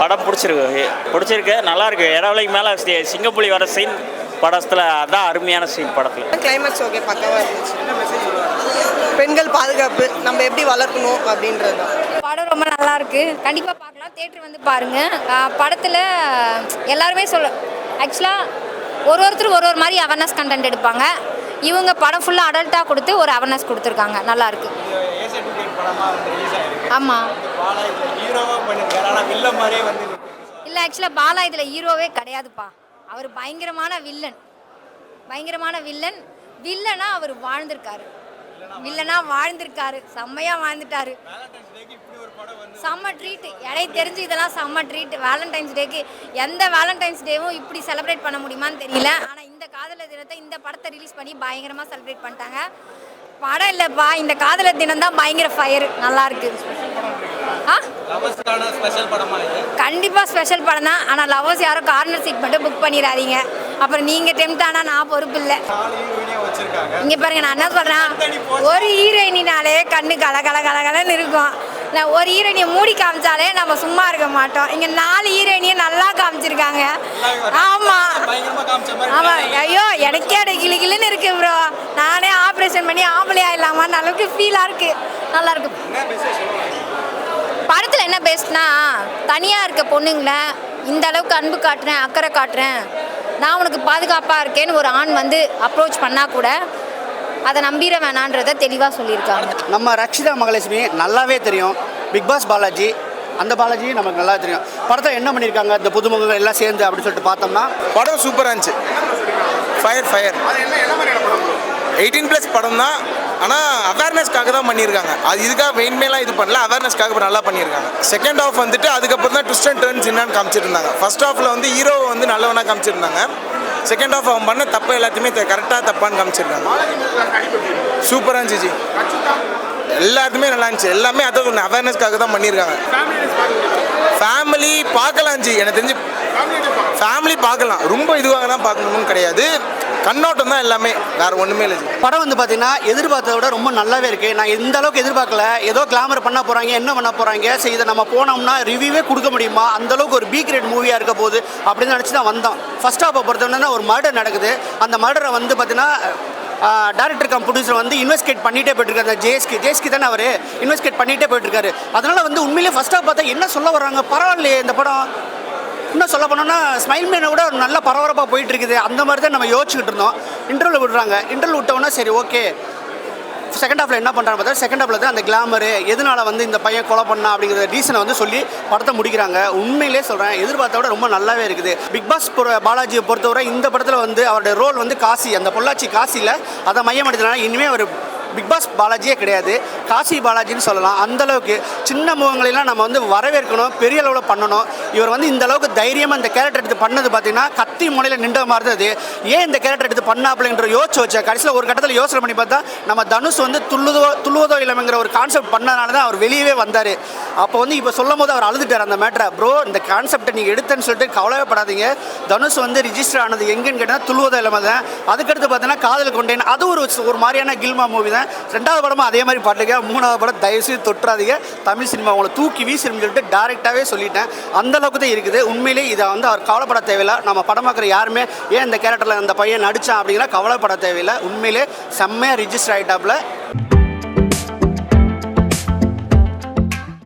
படம் பிடிச்சிருக்கு நல்லாயிருக்கு. இடவலைக்கு மேலே சிங்கப்புலி வர சீன் படத்தில் அதான் அருமையான சீன் படத்தில். கிளைமேக்ஸ் ஓகே பக்கவாக இருந்துச்சு. பெண்கள் பாதுகாப்பு நம்ம எப்படி வளர்க்கணும் அப்படின்றது படம் ரொம்ப நல்லா இருக்கு. கண்டிப்பாக பார்க்கலாம். தியேட்டர் வந்து பாருங்க. படத்தில் எல்லாருமே ஆக்சுவலாக ஒருத்தர் ஒரு மாதிரி அவேர்னஸ் கண்டென்ட் எடுப்பாங்க. இவங்க படம் ஃபுல்லாக அடல்ட்டாக கொடுத்து ஒரு அவேர்னஸ் கொடுத்துருக்காங்க. நல்லா இருக்கு. ஆமாம். இல்லை ஆக்சுவலாக பாலா இதில் ஹீரோவே கிடையாதுப்பா. அவர் பயங்கரமான வில்லனா அவர் வாழ்ந்திருக்காரு. செம்மையாக வாழ்ந்துட்டாரு. செம்ம ட்ரீட். எனக்கு தெரிஞ்சு இதெல்லாம் செம்ம ட்ரீட். வேலண்டைன்ஸ் டேக்கு எந்த வேலண்டைன்ஸ் டேவும் இப்படி செலிப்ரேட் பண்ண முடியுமான்னு தெரியல. ஆனால் இந்த காதலர் தினத்தை இந்த படத்தை ரிலீஸ் பண்ணி பயங்கரமாக செலிப்ரேட் பண்ணிட்டாங்க. படம் இல்லைப்பா, இந்த காதலர் தினம் தான் பயங்கர ஃபயர். நல்லா இருக்கு. கண்டிப்பாக ஸ்பெஷல் படம் தான். ஆனால் லவர்ஸ் யாரும் கார்னர் சீட் மட்டும் புக் பண்ணிடாதீங்க. அப்புறம் நீங்கள் டெம்ட் ஆனால் நான் பொறுப்பு இல்லை. இங்கே பாருங்க, நான் என்ன சொல்கிறேன், ஒரு ஹீரோயினாலே கண்ணு கலன்னு இருக்கும். நான் ஒரு ஹீரோயினியை மூடி காமிச்சாலே நம்ம சும்மா இருக்க மாட்டோம். இங்கே 4 ஹீரோயினியும் நல்லா காமிச்சிருக்காங்க. ஆமாம் ஆமாம். ஐயோ எனக்கே கிளுன்னு இருக்கு ப்ரோ. நானே ஆப்ரேஷன் பண்ணி ஆம்பளையா இல்லாமல் அளவுக்கு ஃபீலாக இருக்குது. நல்லா இருக்கு. படத்தில் என்ன பெஸ்ட்னா, தனியாக இருக்க பொண்ணுங்களை இந்த அளவுக்கு அன்பு காட்டுறேன், அக்கறை காட்டுறேன், நான் உனக்கு பாதுகாப்பாக இருக்கேன்னு ஒரு ஆண் வந்து அப்ரோச் பண்ணால் கூட அதை நம்பிட வேணான்றதை தெளிவாக சொல்லியிருக்காங்க. நம்ம ரக்ஷிதா மகாலட்சுமி நல்லாவே தெரியும். பிக் பாஸ் பாலாஜி, அந்த பாலாஜி நமக்கு நல்லா தெரியும். படத்தை என்ன பண்ணியிருக்காங்க, இந்த புதுமுகங்கள் எல்லாம் சேர்ந்து அப்படின்னு சொல்லிட்டு பார்த்தோம்னா படம் சூப்பராக இருந்துச்சு. ஃபயர் 18+ படம் தான். ஆனால் அவேர்னஸ்க்காக தான் பண்ணியிருக்காங்க. அது இதுக்காக வெயின்மேலாம் இது பண்ணல, அவேர்னஸ்க்காக நல்லா பண்ணியிருக்காங்க. செகண்ட் ஹாஃப் வந்துட்டு அதுக்கப்புறம் தான் ட்விஸ்ட் அண்ட் டர்ன்ஸ் என்னன்னு காமிச்சிருந்தாங்க. ஃபர்ஸ்ட் ஹாஃபில் வந்து ஹீரோவை வந்து நல்லவனாக காமிச்சிருந்தாங்க. செகண்ட் ஹாஃப் அவன் பண்ண தப்பு எல்லாத்தையுமே கரெக்டாக தப்பான்னு காமிச்சிருக்காங்க. சூப்பராக இருந்துச்சு. எல்லாத்துமே நல்லா இருந்துச்சு. எல்லாமே அதான் ஒன்று அவேர்னஸ்க்காக தான் பண்ணியிருக்காங்க. ஃபேமிலி பார்க்கலாம். எனக்கு தெரிஞ்சு ஃபேமிலி பார்க்கலாம். ரொம்ப இதுவாக தான் பார்க்கணும்னு கிடையாது. கண்ணோட்டம் தான் எல்லாமே, வேறு ஒன்றுமே இல்லை. படம் வந்து பார்த்தீங்கன்னா எதிர்பார்த்ததை விட ரொம்ப நல்லாவே இருக்குது. நான் எந்த அளவுக்கு எதிர்பார்க்கல. ஏதோ கிளாமர் பண்ண போகிறாங்க, என்ன பண்ண போகிறாங்க, சரி இதை நம்ம போனோம்னா ரிவ்யூவே கொடுக்க முடியுமா, அந்தளவுக்கு ஒரு பி கிரேட் மூவியாக இருக்க போகுது அப்படின்னு நினச்சி தான் வந்தோம். ஃபர்ஸ்ட் ஹாஃபை பொறுத்தவரைன்னா ஒரு மர்டர் நடக்குது. அந்த மர்டரை வந்து பார்த்தீங்கன்னா டைரக்டர் கம் ப்ரொடியூசர் வந்து இன்வெஸ்டிகேட் பண்ணிகிட்டே போயிட்டுருக்காரு. அந்த ஜேஎஸ்கே தானே அவர் இன்வெஸ்டிகேட் பண்ணிகிட்டே போயிட்டுருக்காரு. அதனால் வந்து உண்மையிலே ஃபர்ஸ்ட் ஹாஃப் பார்த்தா என்ன சொல்ல வர்றாங்க, பரவாயில்லையே இந்த படம். இன்னும் சொல்ல போனோம்னா ஸ்மைல் மேனை விட ஒரு நல்ல பரபரப்பாக போயிட்டு இருக்குது. அந்த மாதிரி தான் நம்ம யோசிச்சுக்கிட்டு இருந்தோம். இன்டர்வல் விடுறாங்க. இன்டர்வல் விட்டோன்னா சரி ஓகே, செகண்ட் ஹாஃபில் என்ன பண்ணுறாங்க பார்த்தா, செகண்ட் ஹாஃபில் தான் அந்த கிளாமரு எதனால் வந்து இந்த பையன் கொலை பண்ணா அப்படிங்கிற ரீசனை வந்து சொல்லி படத்தை முடிக்கிறாங்க. உண்மையிலே சொல்கிறேன், எதிர்பார்த்த விட ரொம்ப நல்லாவே இருக்குது. பிக் பாஸ் பாலாஜியை பொறுத்தவரை இந்த படத்தில் வந்து அவருடைய ரோல் வந்து காசி, அந்த பொள்ளாச்சி காசியில் அதை மையப்படுத்தினால இனிமேல் அவர் பிக் பாஸ் பாலாஜியே கிடையாது, காசி பாலாஜின்னு சொல்லலாம். அந்தளவுக்கு சின்ன முகங்களெல்லாம் நம்ம வந்து வரவேற்கணும், பெரிய அளவில் பண்ணணும். இவர் வந்து இந்த அளவுக்கு தைரியமாக இந்த கேரக்டர் எடுத்து பண்ணது பார்த்தீங்கன்னா கத்தி முனையில் நின்ற மாதிரி தான். அது ஏன் இந்த கேரக்டர் எடுத்து பண்ணாப்பிள்ளைன்ற யோசிச்சு வச்சா கடைசியில் ஒரு கட்டத்தில் யோசனை பண்ணி பார்த்தா நம்ம தனுஷ் வந்து துள்ளுவதோ இல்லைங்கிற ஒரு கான்செப்ட் பண்ணனால தான் அவர் வெளியவே வந்தார். அப்போ வந்து இப்போ சொல்லும் போது அவர் அழுதுட்டார் அந்த மேட்டரை. ப்ரோ இந்த கான்செப்டை நீங்கள் எடுத்தேன்னு சொல்லிட்டு கவலைப்படாதீங்க. தனுஷ் வந்து ரிஜிஸ்டர் ஆனது எங்கேன்னு கேட்டால் துள்ளுவதோ இல்லாமல் தான். அதுக்கடுத்து பார்த்தீங்கன்னா காதல் கொண்டேன், அது ஒரு மாதிரியான கில்மா மூவி தான். 2வது படமும் அதே மாதிரி பாட்டுங்க. 3வது படம் தயவுசெய்து தொற்றாதீங்க. தமிழ் சினிமா உங்களை தூக்கி வீசிருன்னு சொல்லிட்டு டேரெக்டாகவே சொல்லிட்டேன். அந்தளவுக்கு தான் இருக்குது. உண்மையிலே இதை வந்து அவர் கவலைப்பட தேவையில்லை. நம்ம படம் பார்க்குற யாருமே ஏன் இந்த கேரக்டரில் அந்த பையன் நடித்தான் அப்படிங்கிற கவலைப்பட தேவையில்லை. உண்மையிலே செம்மையாக ரிஜிஸ்டர் ஆகிட்டாப்புல.